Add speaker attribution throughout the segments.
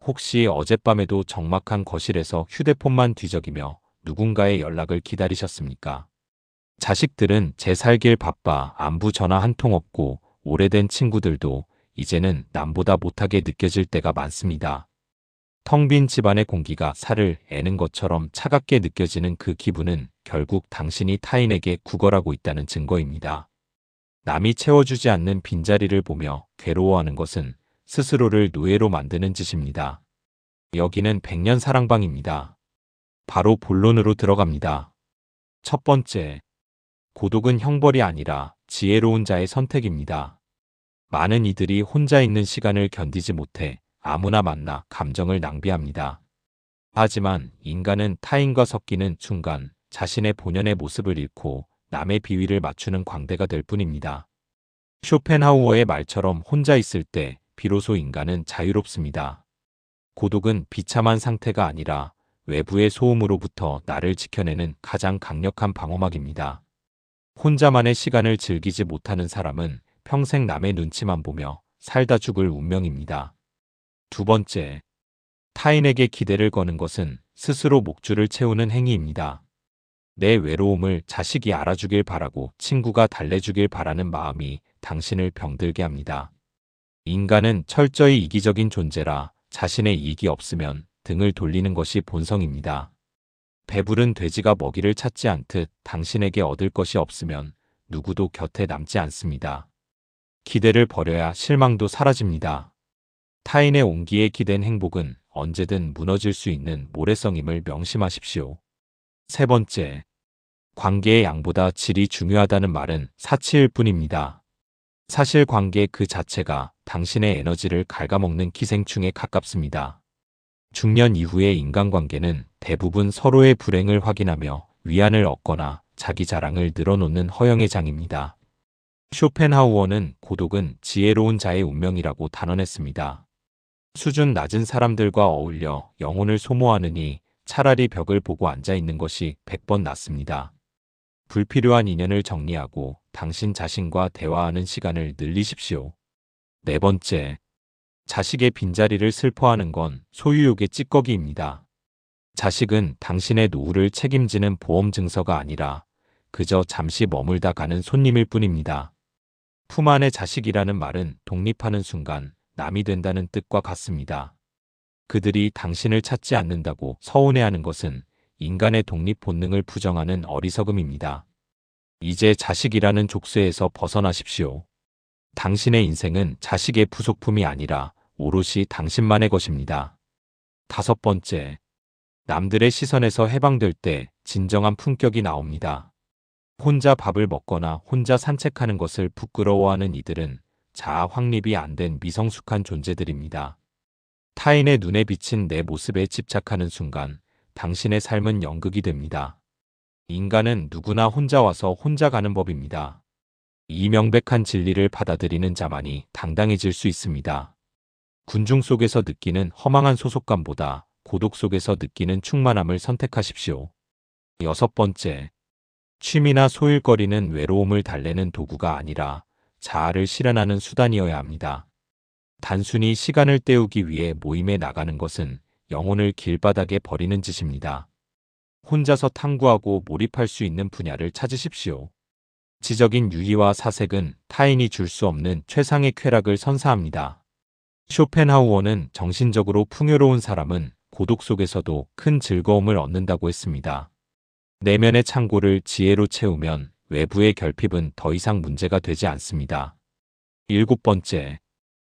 Speaker 1: 혹시 어젯밤에도 적막한 거실에서 휴대폰만 뒤적이며 누군가의 연락을 기다리셨습니까? 자식들은 제 살길 바빠 안부 전화 한 통 없고 오래된 친구들도 이제는 남보다 못하게 느껴질 때가 많습니다. 텅 빈 집안의 공기가 살을 애는 것처럼 차갑게 느껴지는 그 기분은 결국 당신이 타인에게 구걸하고 있다는 증거입니다. 남이 채워주지 않는 빈자리를 보며 괴로워하는 것은 스스로를 노예로 만드는 짓입니다. 여기는 백년 사랑방입니다. 바로 본론으로 들어갑니다. 첫 번째, 고독은 형벌이 아니라 지혜로운 자의 선택입니다. 많은 이들이 혼자 있는 시간을 견디지 못해 아무나 만나 감정을 낭비합니다. 하지만 인간은 타인과 섞이는 순간 자신의 본연의 모습을 잃고 남의 비위를 맞추는 광대가 될 뿐입니다. 쇼펜하우어의 말처럼 혼자 있을 때 비로소 인간은 자유롭습니다. 고독은 비참한 상태가 아니라 외부의 소음으로부터 나를 지켜내는 가장 강력한 방어막입니다. 혼자만의 시간을 즐기지 못하는 사람은 평생 남의 눈치만 보며 살다 죽을 운명입니다. 두 번째, 타인에게 기대를 거는 것은 스스로 목줄을 채우는 행위입니다. 내 외로움을 자식이 알아주길 바라고 친구가 달래주길 바라는 마음이 당신을 병들게 합니다. 인간은 철저히 이기적인 존재라 자신의 이익이 없으면 등을 돌리는 것이 본성입니다. 배부른 돼지가 먹이를 찾지 않듯 당신에게 얻을 것이 없으면 누구도 곁에 남지 않습니다. 기대를 버려야 실망도 사라집니다. 타인의 온기에 기댄 행복은 언제든 무너질 수 있는 모래성임을 명심하십시오. 세 번째, 관계의 양보다 질이 중요하다는 말은 사치일 뿐입니다. 사실 관계 그 자체가 당신의 에너지를 갉아먹는 기생충에 가깝습니다. 중년 이후의 인간관계는 대부분 서로의 불행을 확인하며 위안을 얻거나 자기 자랑을 늘어놓는 허영의 장입니다. 쇼펜하우어는 고독은 지혜로운 자의 운명이라고 단언했습니다. 수준 낮은 사람들과 어울려 영혼을 소모하느니 차라리 벽을 보고 앉아있는 것이 100번 낫습니다. 불필요한 인연을 정리하고 당신 자신과 대화하는 시간을 늘리십시오. 네 번째, 자식의 빈자리를 슬퍼하는 건 소유욕의 찌꺼기입니다. 자식은 당신의 노후를 책임지는 보험 증서가 아니라 그저 잠시 머물다 가는 손님일 뿐입니다. 품 안의 자식이라는 말은 독립하는 순간 남이 된다는 뜻과 같습니다. 그들이 당신을 찾지 않는다고 서운해하는 것은 인간의 독립 본능을 부정하는 어리석음입니다. 이제 자식이라는 족쇄에서 벗어나십시오. 당신의 인생은 자식의 부속품이 아니라 오롯이 당신만의 것입니다. 다섯 번째, 남들의 시선에서 해방될 때 진정한 품격이 나옵니다. 혼자 밥을 먹거나 혼자 산책하는 것을 부끄러워하는 이들은 자아 확립이 안 된 미성숙한 존재들입니다. 타인의 눈에 비친 내 모습에 집착하는 순간 당신의 삶은 연극이 됩니다. 인간은 누구나 혼자 와서 혼자 가는 법입니다. 이 명백한 진리를 받아들이는 자만이 당당해질 수 있습니다. 군중 속에서 느끼는 허망한 소속감보다 고독 속에서 느끼는 충만함을 선택하십시오. 여섯 번째, 취미나 소일거리는 외로움을 달래는 도구가 아니라 자아를 실현하는 수단이어야 합니다. 단순히 시간을 때우기 위해 모임에 나가는 것은 영혼을 길바닥에 버리는 짓입니다. 혼자서 탐구하고 몰입할 수 있는 분야를 찾으십시오. 지적인 유희와 사색은 타인이 줄 수 없는 최상의 쾌락을 선사합니다. 쇼펜하우어는 정신적으로 풍요로운 사람은 고독 속에서도 큰 즐거움을 얻는다고 했습니다. 내면의 창고를 지혜로 채우면 외부의 결핍은 더 이상 문제가 되지 않습니다. 일곱 번째,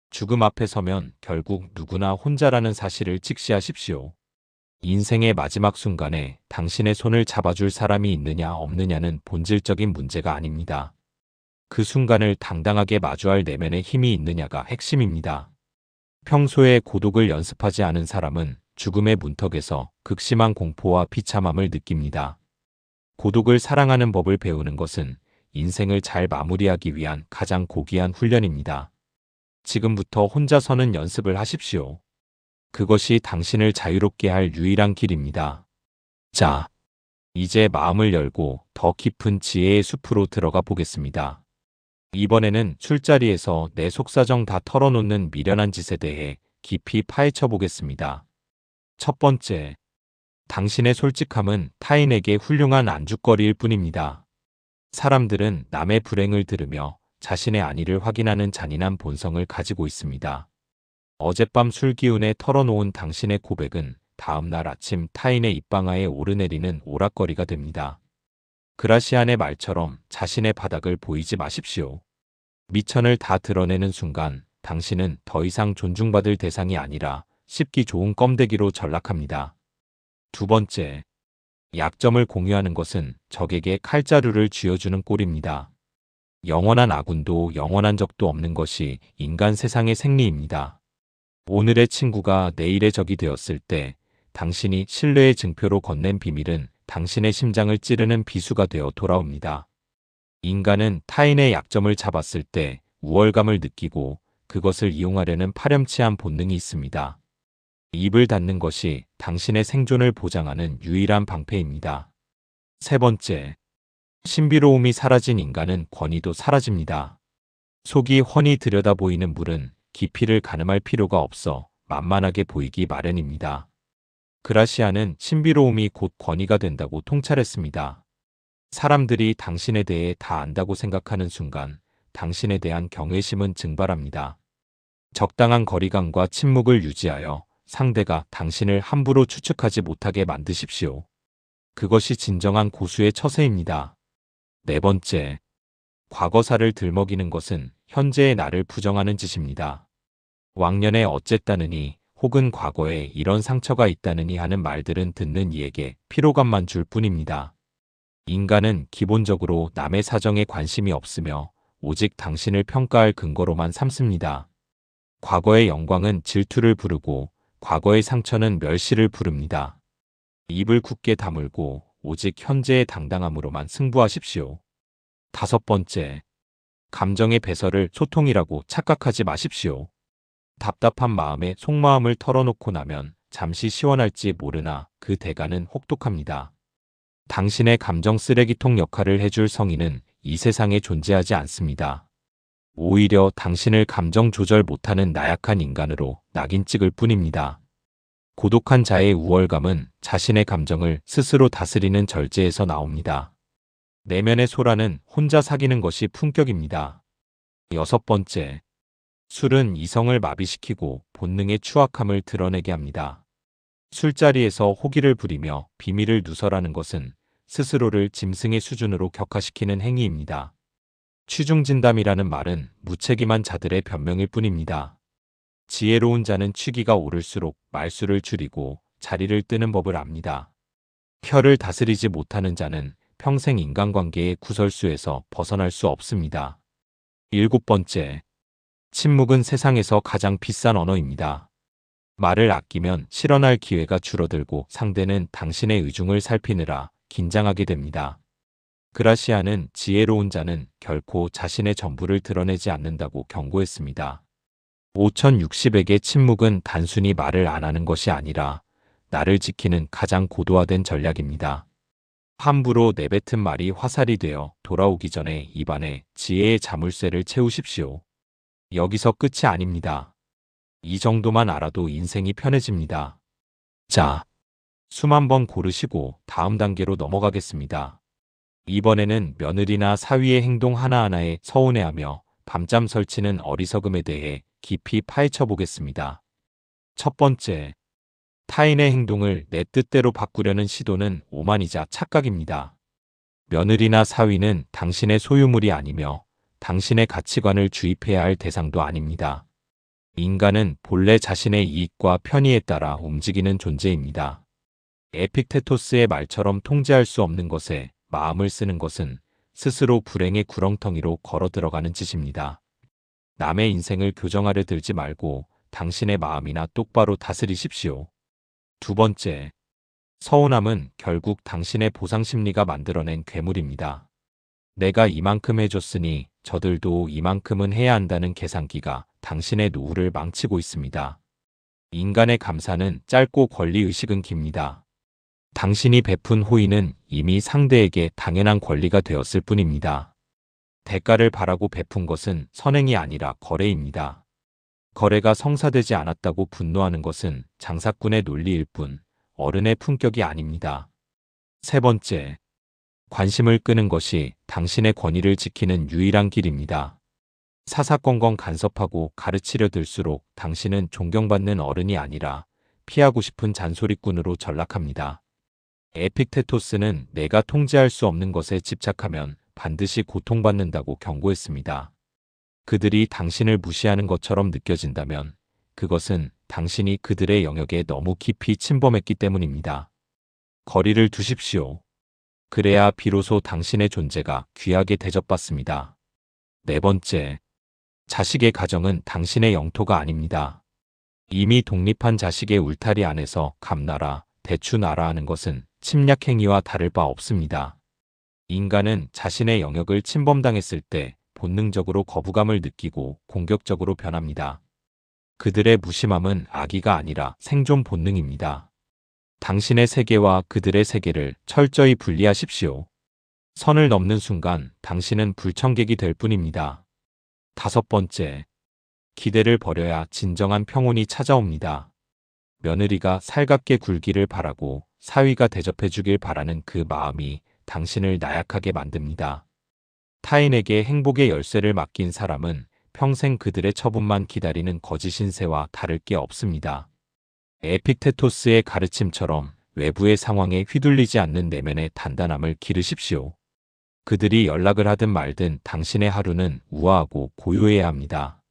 Speaker 1: 죽음 앞에 서면 결국 누구나 혼자라는 사실을 직시하십시오. 인생의 마지막 순간에 당신의 손을 잡아줄 사람이 있느냐 없느냐는 본질적인 문제가 아닙니다. 그 순간을 당당하게 마주할 내면의 힘이 있느냐가 핵심입니다. 평소에 고독을 연습하지 않은 사람은 죽음의 문턱에서 극심한 공포와 비참함을 느낍니다. 고독을 사랑하는 법을 배우는 것은 인생을 잘 마무리하기 위한 가장 고귀한 훈련입니다. 지금부터 혼자 서는 연습을 하십시오. 그것이 당신을 자유롭게 할 유일한 길입니다. 자, 이제 마음을 열고 더 깊은 지혜의 숲으로 들어가 보겠습니다. 이번에는 술자리에서 내 속사정 다 털어놓는 미련한 짓에 대해 깊이 파헤쳐 보겠습니다. 첫 번째, 당신의 솔직함은 타인에게 훌륭한 안주거리일 뿐입니다. 사람들은 남의 불행을 들으며 자신의 안위를 확인하는 잔인한 본성을 가지고 있습니다. 어젯밤 술 기운에 털어놓은 당신의 고백은 다음날 아침 타인의 입방아에 오르내리는 오락거리가 됩니다. 그라시안의 말처럼 자신의 바닥을 보이지 마십시오. 미천을 다 드러내는 순간 당신은 더 이상 존중받을 대상이 아니라 씹기 좋은 껌대기로 전락합니다. 두 번째, 약점을 공유하는 것은 적에게 칼자루를 쥐어주는 꼴입니다. 영원한 아군도 영원한 적도 없는 것이 인간 세상의 생리입니다. 오늘의 친구가 내일의 적이 되었을 때 당신이 신뢰의 증표로 건넨 비밀은 당신의 심장을 찌르는 비수가 되어 돌아옵니다. 인간은 타인의 약점을 잡았을 때 우월감을 느끼고 그것을 이용하려는 파렴치한 본능이 있습니다. 입을 닫는 것이 당신의 생존을 보장하는 유일한 방패입니다. 세 번째, 신비로움이 사라진 인간은 권위도 사라집니다. 속이 훤히 들여다보이는 물은 깊이를 가늠할 필요가 없어 만만하게 보이기 마련입니다. 그라시아는 신비로움이 곧 권위가 된다고 통찰했습니다. 사람들이 당신에 대해 다 안다고 생각하는 순간 당신에 대한 경외심은 증발합니다. 적당한 거리감과 침묵을 유지하여 상대가 당신을 함부로 추측하지 못하게 만드십시오. 그것이 진정한 고수의 처세입니다. 네 번째, 과거사를 들먹이는 것은 현재의 나를 부정하는 짓입니다. 왕년에 어쨌다느니 혹은 과거에 이런 상처가 있다느니 하는 말들은 듣는 이에게 피로감만 줄 뿐입니다. 인간은 기본적으로 남의 사정에 관심이 없으며 오직 당신을 평가할 근거로만 삼습니다. 과거의 영광은 질투를 부르고 과거의 상처는 멸시를 부릅니다. 입을 굳게 다물고 오직 현재의 당당함으로만 승부하십시오. 다섯 번째, 감정의 배설을 소통이라고 착각하지 마십시오. 답답한 마음에 속마음을 털어놓고 나면 잠시 시원할지 모르나 그 대가는 혹독합니다. 당신의 감정 쓰레기통 역할을 해줄 성인은 이 세상에 존재하지 않습니다. 오히려 당신을 감정 조절 못하는 나약한 인간으로 낙인 찍을 뿐입니다. 고독한 자의 우월감은 자신의 감정을 스스로 다스리는 절제에서 나옵니다. 내면의 소라는 혼자 사귀는 것이 품격입니다. 여섯 번째, 술은 이성을 마비시키고 본능의 추악함을 드러내게 합니다. 술자리에서 호기를 부리며 비밀을 누설하는 것은 스스로를 짐승의 수준으로 격화시키는 행위입니다. 취중진담이라는 말은 무책임한 자들의 변명일 뿐입니다. 지혜로운 자는 취기가 오를수록 말수를 줄이고 자리를 뜨는 법을 압니다. 혀를 다스리지 못하는 자는 평생 인간관계의 구설수에서 벗어날 수 없습니다. 일곱 번째, 침묵은 세상에서 가장 비싼 언어입니다. 말을 아끼면 실언할 기회가 줄어들고 상대는 당신의 의중을 살피느라 긴장하게 됩니다. 그라시아는 지혜로운 자는 결코 자신의 전부를 드러내지 않는다고 경고했습니다. 5060에게 침묵은 단순히 말을 안 하는 것이 아니라 나를 지키는 가장 고도화된 전략입니다. 함부로 내뱉은 말이 화살이 되어 돌아오기 전에 입안에 지혜의 자물쇠를 채우십시오. 여기서 끝이 아닙니다. 이 정도만 알아도 인생이 편해집니다. 자, 숨 한번 고르시고 다음 단계로 넘어가겠습니다. 이번에는 며느리나 사위의 행동 하나하나에 서운해하며 밤잠 설치는 어리석음에 대해 깊이 파헤쳐 보겠습니다. 첫 번째, 타인의 행동을 내 뜻대로 바꾸려는 시도는 오만이자 착각입니다. 며느리나 사위는 당신의 소유물이 아니며 당신의 가치관을 주입해야 할 대상도 아닙니다. 인간은 본래 자신의 이익과 편의에 따라 움직이는 존재입니다. 에픽테토스의 말처럼 통제할 수 없는 것에 마음을 쓰는 것은 스스로 불행의 구렁텅이로 걸어 들어가는 짓입니다. 남의 인생을 교정하려 들지 말고 당신의 마음이나 똑바로 다스리십시오. 두 번째, 서운함은 결국 당신의 보상심리가 만들어낸 괴물입니다. 내가 이만큼 해줬으니 저들도 이만큼은 해야 한다는 계산기가 당신의 노후를 망치고 있습니다. 인간의 감사는 짧고 권리의식은 깁니다. 당신이 베푼 호의는 이미 상대에게 당연한 권리가 되었을 뿐입니다. 대가를 바라고 베푼 것은 선행이 아니라 거래입니다. 거래가 성사되지 않았다고 분노하는 것은 장사꾼의 논리일 뿐 어른의 품격이 아닙니다. 세 번째, 관심을 끄는 것이 당신의 권위를 지키는 유일한 길입니다. 사사건건 간섭하고 가르치려 들수록 당신은 존경받는 어른이 아니라 피하고 싶은 잔소리꾼으로 전락합니다. 에픽테토스는 내가 통제할 수 없는 것에 집착하면 반드시 고통받는다고 경고했습니다. 그들이 당신을 무시하는 것처럼 느껴진다면 그것은 당신이 그들의 영역에 너무 깊이 침범했기 때문입니다. 거리를 두십시오. 그래야 비로소 당신의 존재가 귀하게 대접받습니다. 네 번째, 자식의 가정은 당신의 영토가 아닙니다. 이미 독립한 자식의 울타리 안에서 감나라, 대추나라 하는 것은 침략 행위와 다를 바 없습니다. 인간은 자신의 영역을 침범당했을 때 본능적으로 거부감을 느끼고 공격적으로 변합니다. 그들의 무심함은 악의가 아니라 생존 본능입니다. 당신의 세계와 그들의 세계를 철저히 분리하십시오. 선을 넘는 순간 당신은 불청객이 될 뿐입니다. 다섯 번째, 기대를 버려야 진정한 평온이 찾아옵니다. 며느리가 살갑게 굴기를 바라고 사위가 대접해 주길 바라는 그 마음이 당신을 나약하게 만듭니다. 타인에게 행복의 열쇠를 맡긴 사람은 평생 그들의 처분만 기다리는 거짓 신세와 다를 게 없습니다. 에픽테토스의 가르침처럼 외부의 상황에 휘둘리지 않는 내면의 단단함을 기르십시오. 그들이 연락을 하든 말든 당신의 하루는 우아하고 고요해야 합니다.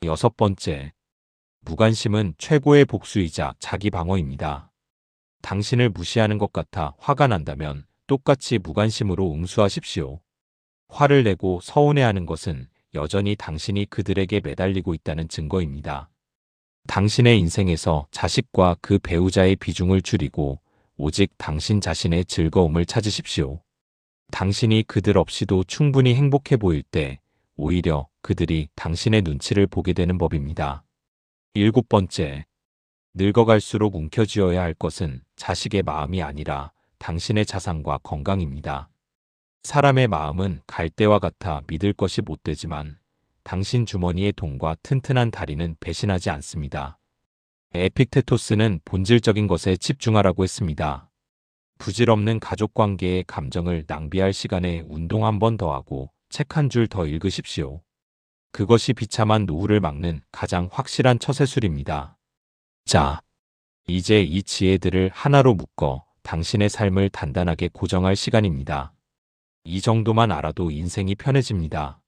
Speaker 1: 여섯 번째, 무관심은 최고의 복수이자 자기 방어입니다. 당신을 무시하는 것 같아 화가 난다면 똑같이 무관심으로 응수하십시오. 화를 내고 서운해하는 것은 여전히 당신이 그들에게 매달리고 있다는 증거입니다. 당신의 인생에서 자식과 그 배우자의 비중을 줄이고 오직 당신 자신의 즐거움을 찾으십시오. 당신이 그들 없이도 충분히 행복해 보일 때 오히려 그들이 당신의 눈치를 보게 되는 법입니다. 일곱 번째, 늙어갈수록 움켜쥐어야 할 것은 자식의 마음이 아니라 당신의 자산과 건강입니다. 사람의 마음은 갈대와 같아 믿을 것이 못되지만 당신 주머니의 돈과 튼튼한 다리는 배신하지 않습니다. 에픽테토스는 본질적인 것에 집중하라고 했습니다. 부질없는 가족관계의 감정을 낭비할 시간에 운동 한 번 더 하고 책 한 줄 더 읽으십시오. 그것이 비참한 노후를 막는 가장 확실한 처세술입니다. 자, 이제 이 지혜들을 하나로 묶어 당신의 삶을 단단하게 고정할 시간입니다. 이 정도만 알아도 인생이 편해집니다.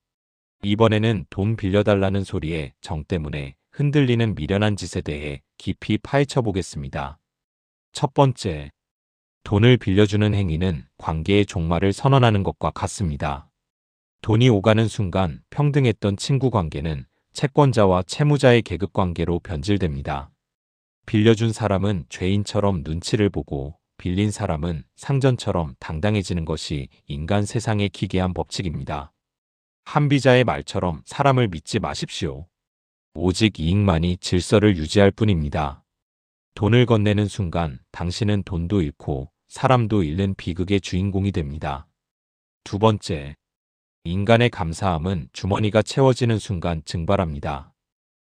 Speaker 1: 이번에는 돈 빌려달라는 소리에 정 때문에 흔들리는 미련한 짓에 대해 깊이 파헤쳐 보겠습니다. 첫 번째, 돈을 빌려주는 행위는 관계의 종말을 선언하는 것과 같습니다. 돈이 오가는 순간 평등했던 친구 관계는 채권자와 채무자의 계급 관계로 변질됩니다. 빌려준 사람은 죄인처럼 눈치를 보고 빌린 사람은 상전처럼 당당해지는 것이 인간 세상의 기괴한 법칙입니다. 한비자의 말처럼 사람을 믿지 마십시오. 오직 이익만이 질서를 유지할 뿐입니다. 돈을 건네는 순간 당신은 돈도 잃고 사람도 잃는 비극의 주인공이 됩니다. 두 번째, 인간의 감사함은 주머니가 채워지는 순간 증발합니다.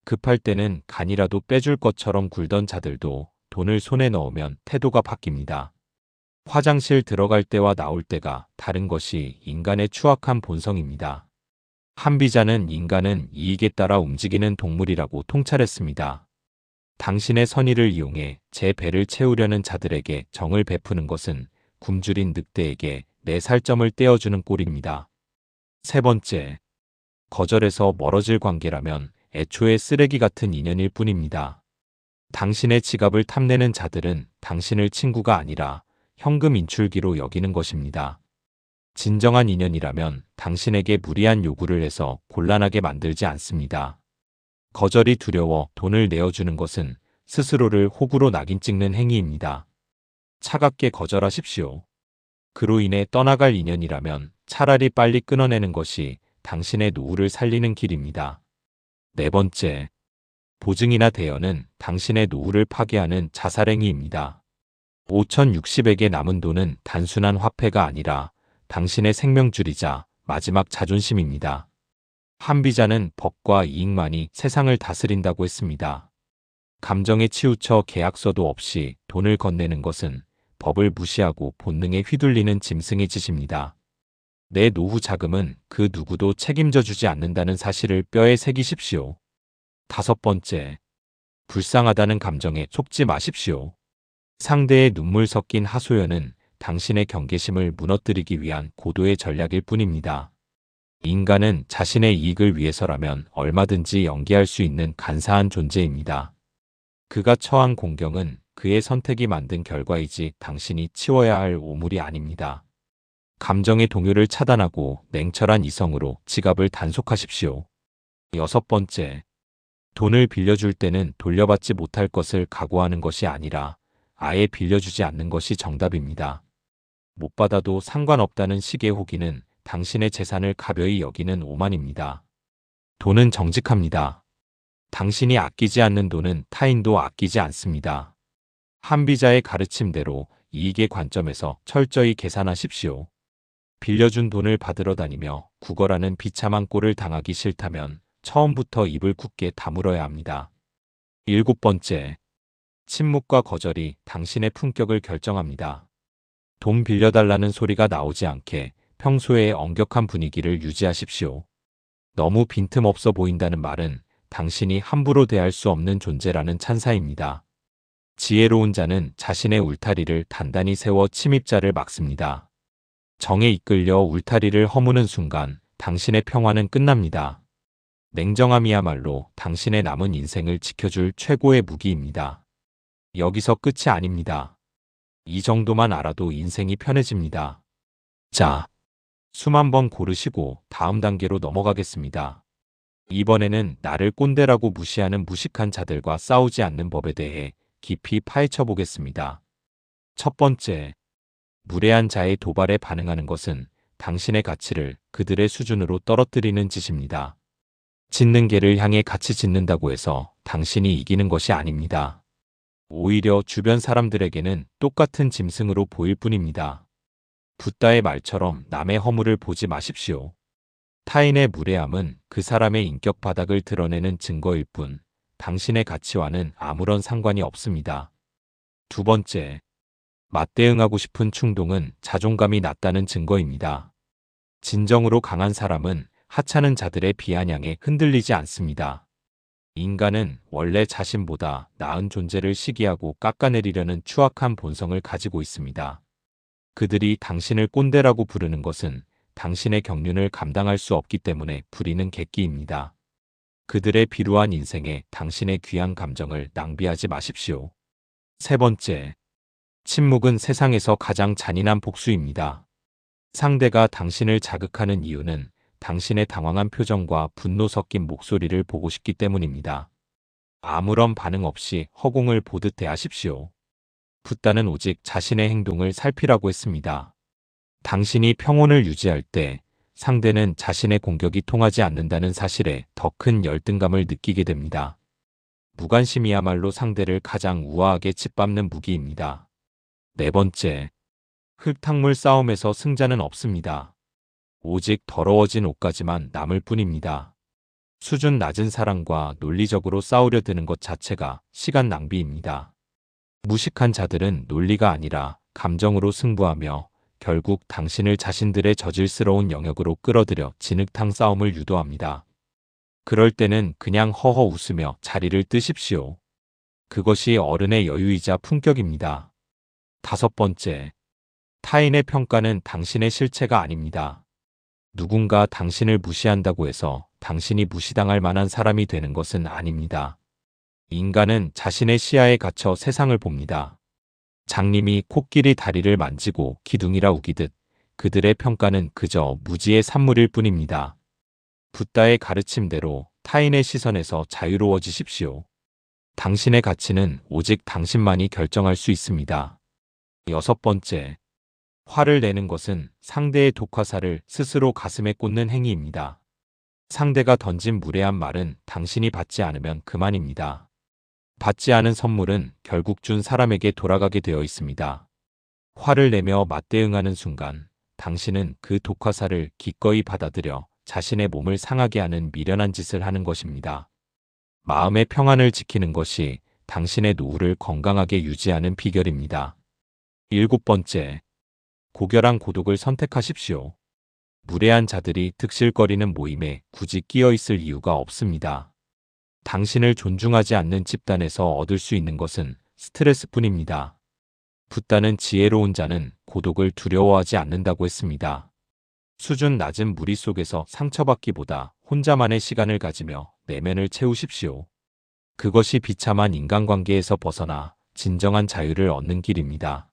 Speaker 1: 급할 때는 간이라도 빼줄 것처럼 굴던 자들도 돈을 손에 넣으면 태도가 바뀝니다. 화장실 들어갈 때와 나올 때가 다른 것이 인간의 추악한 본성입니다. 한비자는 인간은 이익에 따라 움직이는 동물이라고 통찰했습니다. 당신의 선의를 이용해 제 배를 채우려는 자들에게 정을 베푸는 것은 굶주린 늑대에게 내 살점을 떼어주는 꼴입니다. 세 번째, 거절해서 멀어질 관계라면 애초에 쓰레기 같은 인연일 뿐입니다. 당신의 지갑을 탐내는 자들은 당신을 친구가 아니라 현금 인출기로 여기는 것입니다. 진정한 인연이라면 당신에게 무리한 요구를 해서 곤란하게 만들지 않습니다. 거절이 두려워 돈을 내어주는 것은 스스로를 호구로 낙인 찍는 행위입니다. 차갑게 거절하십시오. 그로 인해 떠나갈 인연이라면 차라리 빨리 끊어내는 것이 당신의 노후를 살리는 길입니다. 네 번째, 보증이나 대여는 당신의 노후를 파괴하는 자살행위입니다. 5060액의 남은 돈은 단순한 화폐가 아니라 당신의 생명줄이자 마지막 자존심입니다. 한비자는 법과 이익만이 세상을 다스린다고 했습니다. 감정에 치우쳐 계약서도 없이 돈을 건네는 것은 법을 무시하고 본능에 휘둘리는 짐승의 짓입니다. 내 노후 자금은 그 누구도 책임져 주지 않는다는 사실을 뼈에 새기십시오. 다섯 번째, 불쌍하다는 감정에 속지 마십시오. 상대의 눈물 섞인 하소연은 당신의 경계심을 무너뜨리기 위한 고도의 전략일 뿐입니다. 인간은 자신의 이익을 위해서라면 얼마든지 연기할 수 있는 간사한 존재입니다. 그가 처한 공경은 그의 선택이 만든 결과이지 당신이 치워야 할 오물이 아닙니다. 감정의 동요를 차단하고 냉철한 이성으로 지갑을 단속하십시오. 여섯 번째, 돈을 빌려줄 때는 돌려받지 못할 것을 각오하는 것이 아니라 아예 빌려주지 않는 것이 정답입니다. 못 받아도 상관없다는 식의 호기는 당신의 재산을 가벼이 여기는 오만입니다. 돈은 정직합니다. 당신이 아끼지 않는 돈은 타인도 아끼지 않습니다. 한비자의 가르침대로 이익의 관점에서 철저히 계산하십시오. 빌려준 돈을 받으러 다니며 구걸하는 비참한 꼴을 당하기 싫다면 처음부터 입을 굳게 다물어야 합니다. 일곱 번째, 침묵과 거절이 당신의 품격을 결정합니다. 돈 빌려달라는 소리가 나오지 않게 평소에 엄격한 분위기를 유지하십시오. 너무 빈틈없어 보인다는 말은 당신이 함부로 대할 수 없는 존재라는 찬사입니다. 지혜로운 자는 자신의 울타리를 단단히 세워 침입자를 막습니다. 정에 이끌려 울타리를 허무는 순간 당신의 평화는 끝납니다. 냉정함이야말로 당신의 남은 인생을 지켜줄 최고의 무기입니다. 여기서 끝이 아닙니다. 이 정도만 알아도 인생이 편해집니다. 자, 수만 번 고르시고 다음 단계로 넘어가겠습니다. 이번에는 나를 꼰대라고 무시하는 무식한 자들과 싸우지 않는 법에 대해 깊이 파헤쳐 보겠습니다. 첫 번째, 무례한 자의 도발에 반응하는 것은 당신의 가치를 그들의 수준으로 떨어뜨리는 짓입니다. 짖는 개를 향해 같이 짖는다고 해서 당신이 이기는 것이 아닙니다. 오히려 주변 사람들에게는 똑같은 짐승으로 보일 뿐입니다. 붓다의 말처럼 남의 허물을 보지 마십시오. 타인의 무례함은 그 사람의 인격 바닥을 드러내는 증거일 뿐 당신의 가치와는 아무런 상관이 없습니다. 두 번째, 맞대응하고 싶은 충동은 자존감이 낮다는 증거입니다. 진정으로 강한 사람은 하찮은 자들의 비아냥에 흔들리지 않습니다. 인간은 원래 자신보다 나은 존재를 시기하고 깎아내리려는 추악한 본성을 가지고 있습니다. 그들이 당신을 꼰대라고 부르는 것은 당신의 경륜을 감당할 수 없기 때문에 부리는 객기입니다. 그들의 비루한 인생에 당신의 귀한 감정을 낭비하지 마십시오. 세 번째, 침묵은 세상에서 가장 잔인한 복수입니다. 상대가 당신을 자극하는 이유는 당신의 당황한 표정과 분노 섞인 목소리를 보고 싶기 때문입니다. 아무런 반응 없이 허공을 보듯 대하십시오. 붓다는 오직 자신의 행동을 살피라고 했습니다. 당신이 평온을 유지할 때 상대는 자신의 공격이 통하지 않는다는 사실에 더 큰 열등감을 느끼게 됩니다. 무관심이야말로 상대를 가장 우아하게 짓밟는 무기입니다. 네 번째, 흙탕물 싸움에서 승자는 없습니다. 오직 더러워진 옷가지만 남을 뿐입니다. 수준 낮은 사람과 논리적으로 싸우려 드는 것 자체가 시간 낭비입니다. 무식한 자들은 논리가 아니라 감정으로 승부하며 결국 당신을 자신들의 저질스러운 영역으로 끌어들여 진흙탕 싸움을 유도합니다. 그럴 때는 그냥 허허 웃으며 자리를 뜨십시오. 그것이 어른의 여유이자 품격입니다. 다섯 번째, 타인의 평가는 당신의 실체가 아닙니다. 누군가 당신을 무시한다고 해서 당신이 무시당할 만한 사람이 되는 것은 아닙니다. 인간은 자신의 시야에 갇혀 세상을 봅니다. 장님이 코끼리 다리를 만지고 기둥이라 우기듯 그들의 평가는 그저 무지의 산물일 뿐입니다. 붓다의 가르침대로 타인의 시선에서 자유로워지십시오. 당신의 가치는 오직 당신만이 결정할 수 있습니다. 여섯 번째, 화를 내는 것은 상대의 독화살을 스스로 가슴에 꽂는 행위입니다. 상대가 던진 무례한 말은 당신이 받지 않으면 그만입니다. 받지 않은 선물은 결국 준 사람에게 돌아가게 되어 있습니다. 화를 내며 맞대응하는 순간 당신은 그 독화살을 기꺼이 받아들여 자신의 몸을 상하게 하는 미련한 짓을 하는 것입니다. 마음의 평안을 지키는 것이 당신의 노후를 건강하게 유지하는 비결입니다. 7번째, 고결한 고독을 선택하십시오. 무례한 자들이 득실거리는 모임에 굳이 끼어 있을 이유가 없습니다. 당신을 존중하지 않는 집단에서 얻을 수 있는 것은 스트레스뿐입니다. 붓다는 지혜로운 자는 고독을 두려워하지 않는다고 했습니다. 수준 낮은 무리 속에서 상처받기보다 혼자만의 시간을 가지며 내면을 채우십시오. 그것이 비참한 인간관계에서 벗어나 진정한 자유를 얻는 길입니다.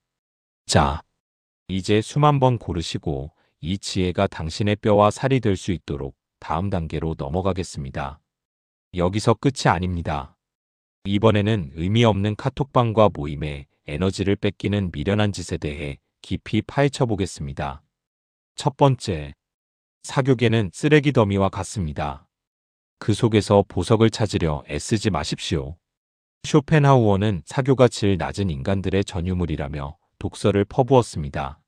Speaker 1: 자, 이제 숨 한번 고르시고 이 지혜가 당신의 뼈와 살이 될 수 있도록 다음 단계로 넘어가겠습니다. 여기서 끝이 아닙니다. 이번에는 의미 없는 카톡방과 모임에 에너지를 뺏기는 미련한 짓에 대해 깊이 파헤쳐 보겠습니다. 첫 번째, 사교계는 쓰레기 더미와 같습니다. 그 속에서 보석을 찾으려 애쓰지 마십시오. 쇼펜하우어는 사교가 질 낮은 인간들의 전유물이라며 독서를 퍼부었습니다.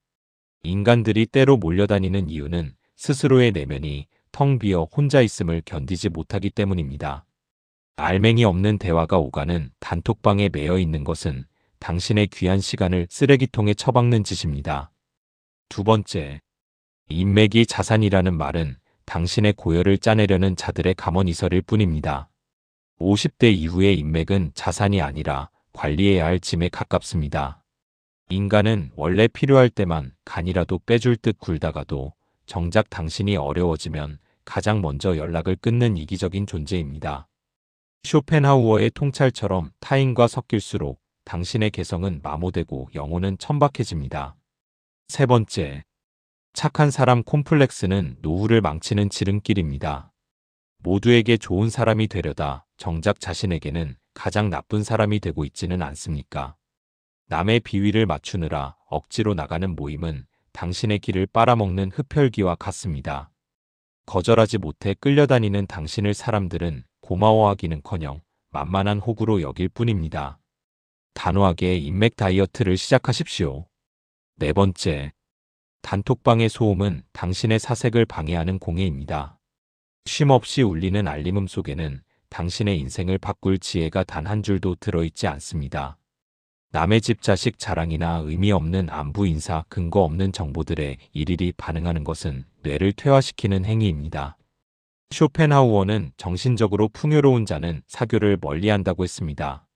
Speaker 1: 인간들이 때로 몰려다니는 이유는 스스로의 내면이 텅 비어 혼자 있음을 견디지 못하기 때문입니다. 알맹이 없는 대화가 오가는 단톡방에 매여 있는 것은 당신의 귀한 시간을 쓰레기통에 처박는 짓입니다. 두 번째, 인맥이 자산이라는 말은 당신의 고열을 짜내려는 자들의 감언이설일 뿐입니다. 50대 이후의 인맥은 자산이 아니라 관리해야 할 짐에 가깝습니다. 인간은 원래 필요할 때만 간이라도 빼줄 듯 굴다가도 정작 당신이 어려워지면 가장 먼저 연락을 끊는 이기적인 존재입니다. 쇼펜하우어의 통찰처럼 타인과 섞일수록 당신의 개성은 마모되고 영혼은 천박해집니다. 세 번째, 착한 사람 콤플렉스는 노후를 망치는 지름길입니다. 모두에게 좋은 사람이 되려다 정작 자신에게는 가장 나쁜 사람이 되고 있지는 않습니까? 남의 비위를 맞추느라 억지로 나가는 모임은 당신의 길을 빨아먹는 흡혈귀와 같습니다. 거절하지 못해 끌려다니는 당신을 사람들은 고마워하기는커녕 만만한 호구로 여길 뿐입니다. 단호하게 인맥 다이어트를 시작하십시오. 네 번째, 단톡방의 소음은 당신의 사색을 방해하는 공해입니다. 쉼없이 울리는 알림음 속에는 당신의 인생을 바꿀 지혜가 단 한 줄도 들어있지 않습니다. 남의 집 자식 자랑이나 의미 없는 안부 인사, 근거 없는 정보들에 일일이 반응하는 것은 뇌를 퇴화시키는 행위입니다. 쇼펜하우어는 정신적으로 풍요로운 자는 사교를 멀리한다고 했습니다.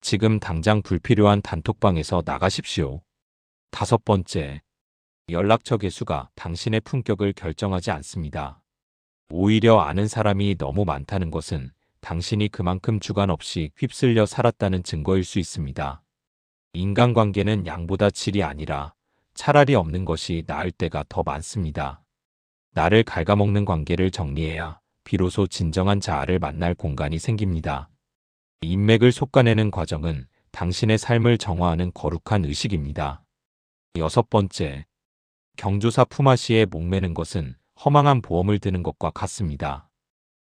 Speaker 1: 지금 당장 불필요한 단톡방에서 나가십시오. 다섯 번째, 연락처 개수가 당신의 품격을 결정하지 않습니다. 오히려 아는 사람이 너무 많다는 것은 당신이 그만큼 주관 없이 휩쓸려 살았다는 증거일 수 있습니다. 인간관계는 양보다 질이 아니라 차라리 없는 것이 나을 때가 더 많습니다. 나를 갉아먹는 관계를 정리해야 비로소 진정한 자아를 만날 공간이 생깁니다. 인맥을 솎아내는 과정은 당신의 삶을 정화하는 거룩한 의식입니다. 여섯 번째, 경조사 품앗이에 목매는 것은 허망한 보험을 드는 것과 같습니다.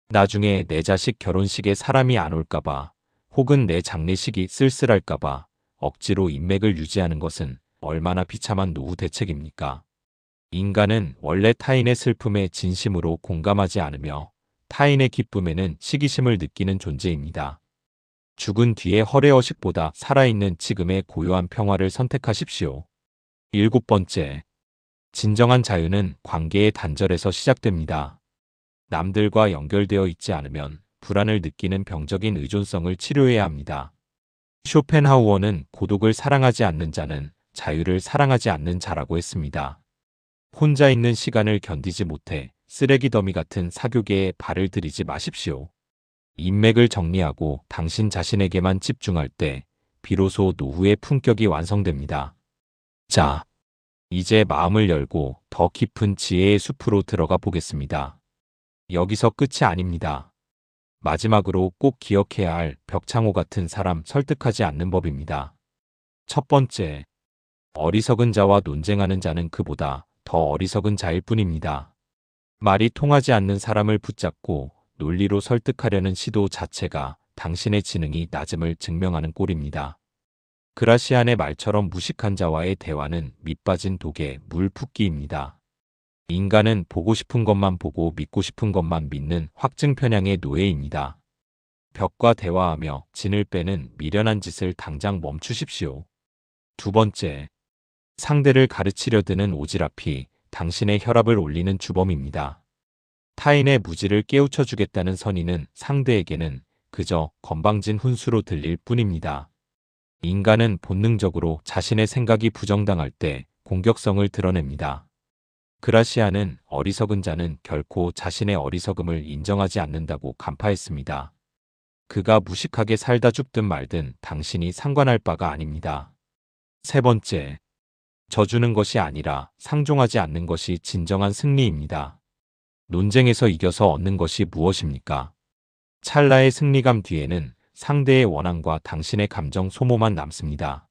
Speaker 1: 나중에 내 자식 결혼식에 사람이 안 올까봐 혹은 내 장례식이 쓸쓸할까봐 억지로 인맥을 유지하는 것은 얼마나 비참한 노후 대책입니까? 인간은 원래 타인의 슬픔에 진심으로 공감하지 않으며 타인의 기쁨에는 시기심을 느끼는 존재입니다. 죽은 뒤의 허례허식보다 살아있는 지금의 고요한 평화를 선택하십시오. 일곱 번째, 진정한 자유는 관계의 단절에서 시작됩니다. 남들과 연결되어 있지 않으면 불안을 느끼는 병적인 의존성을 치료해야 합니다. 쇼펜하우어는 고독을 사랑하지 않는 자는 자유를 사랑하지 않는 자라고 했습니다. 혼자 있는 시간을 견디지 못해 쓰레기 더미 같은 사교계에 발을 들이지 마십시오. 인맥을 정리하고 당신 자신에게만 집중할 때 비로소 노후의 품격이 완성됩니다. 자, 이제 마음을 열고 더 깊은 지혜의 숲으로 들어가 보겠습니다. 여기서 끝이 아닙니다. 마지막으로 꼭 기억해야 할 벽창호 같은 사람 설득하지 않는 법입니다. 첫 번째, 어리석은 자와 논쟁하는 자는 그보다 더 어리석은 자일 뿐입니다. 말이 통하지 않는 사람을 붙잡고 논리로 설득하려는 시도 자체가 당신의 지능이 낮음을 증명하는 꼴입니다. 그라시안의 말처럼 무식한 자와의 대화는 밑 빠진 독에 물 붓기입니다. 인간은 보고 싶은 것만 보고 믿고 싶은 것만 믿는 확증 편향의 노예입니다. 벽과 대화하며 진을 빼는 미련한 짓을 당장 멈추십시오. 두 번째, 상대를 가르치려 드는 오지랖이 당신의 혈압을 올리는 주범입니다. 타인의 무지를 깨우쳐 주겠다는 선의는 상대에게는 그저 건방진 훈수로 들릴 뿐입니다. 인간은 본능적으로 자신의 생각이 부정당할 때 공격성을 드러냅니다. 그라시아는 어리석은 자는 결코 자신의 어리석음을 인정하지 않는다고 간파했습니다. 그가 무식하게 살다 죽든 말든 당신이 상관할 바가 아닙니다. 세 번째, 져주는 것이 아니라 상종하지 않는 것이 진정한 승리입니다. 논쟁에서 이겨서 얻는 것이 무엇입니까? 찰나의 승리감 뒤에는 상대의 원한과 당신의 감정 소모만 남습니다.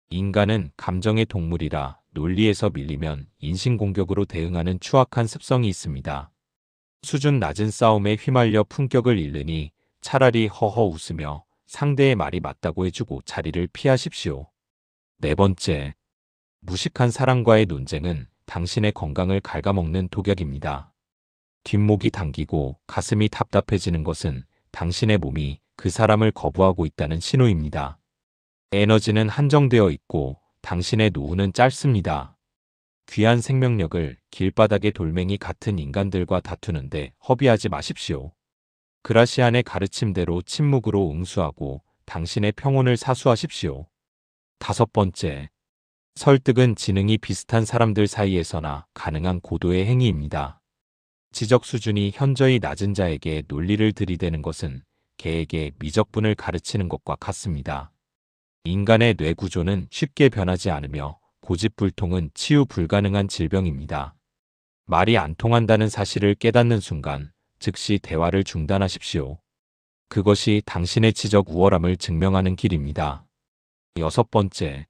Speaker 1: 인간은 감정의 동물이라 논리에서 밀리면 인신공격으로 대응하는 추악한 습성이 있습니다. 수준 낮은 싸움에 휘말려 품격을 잃으니 차라리 허허 웃으며 상대의 말이 맞다고 해주고 자리를 피하십시오. 네 번째, 무식한 사람과의 논쟁은 당신의 건강을 갉아먹는 독약입니다. 뒷목이 당기고 가슴이 답답해지는 것은 당신의 몸이 그 사람을 거부하고 있다는 신호입니다. 에너지는 한정되어 있고 당신의 노후는 짧습니다. 귀한 생명력을 길바닥의 돌멩이 같은 인간들과 다투는데 허비하지 마십시오. 그라시안의 가르침대로 침묵으로 응수하고 당신의 평온을 사수하십시오. 다섯 번째, 설득은 지능이 비슷한 사람들 사이에서나 가능한 고도의 행위입니다. 지적 수준이 현저히 낮은 자에게 논리를 들이대는 것은 개에게 미적분을 가르치는 것과 같습니다. 인간의 뇌 구조는 쉽게 변하지 않으며 고집불통은 치유 불가능한 질병입니다. 말이 안 통한다는 사실을 깨닫는 순간 즉시 대화를 중단하십시오. 그것이 당신의 지적 우월함을 증명하는 길입니다. 여섯 번째,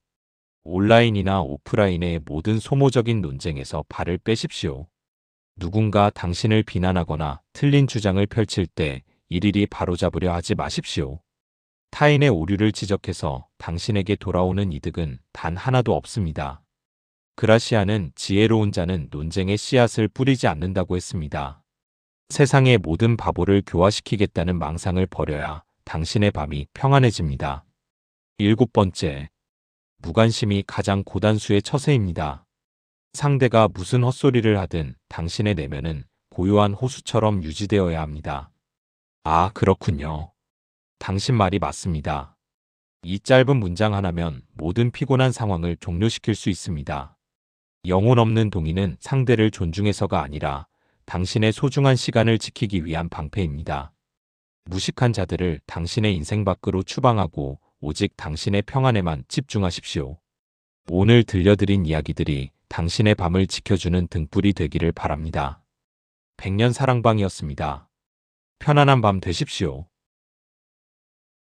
Speaker 1: 온라인이나 오프라인의 모든 소모적인 논쟁에서 발을 빼십시오. 누군가 당신을 비난하거나 틀린 주장을 펼칠 때 일일이 바로잡으려 하지 마십시오. 타인의 오류를 지적해서 당신에게 돌아오는 이득은 단 하나도 없습니다. 그라시아는 지혜로운 자는 논쟁의 씨앗을 뿌리지 않는다고 했습니다. 세상의 모든 바보를 교화시키겠다는 망상을 버려야 당신의 밤이 평안해집니다. 일곱 번째, 무관심이 가장 고단수의 처세입니다. 상대가 무슨 헛소리를 하든 당신의 내면은 고요한 호수처럼 유지되어야 합니다. 아, 그렇군요. 당신 말이 맞습니다. 이 짧은 문장 하나면 모든 피곤한 상황을 종료시킬 수 있습니다. 영혼 없는 동의는 상대를 존중해서가 아니라 당신의 소중한 시간을 지키기 위한 방패입니다. 무식한 자들을 당신의 인생 밖으로 추방하고 오직 당신의 평안에만 집중하십시오. 오늘 들려드린 이야기들이 당신의 밤을 지켜주는 등불이 되기를 바랍니다. 백년 사랑방이었습니다. 편안한 밤 되십시오.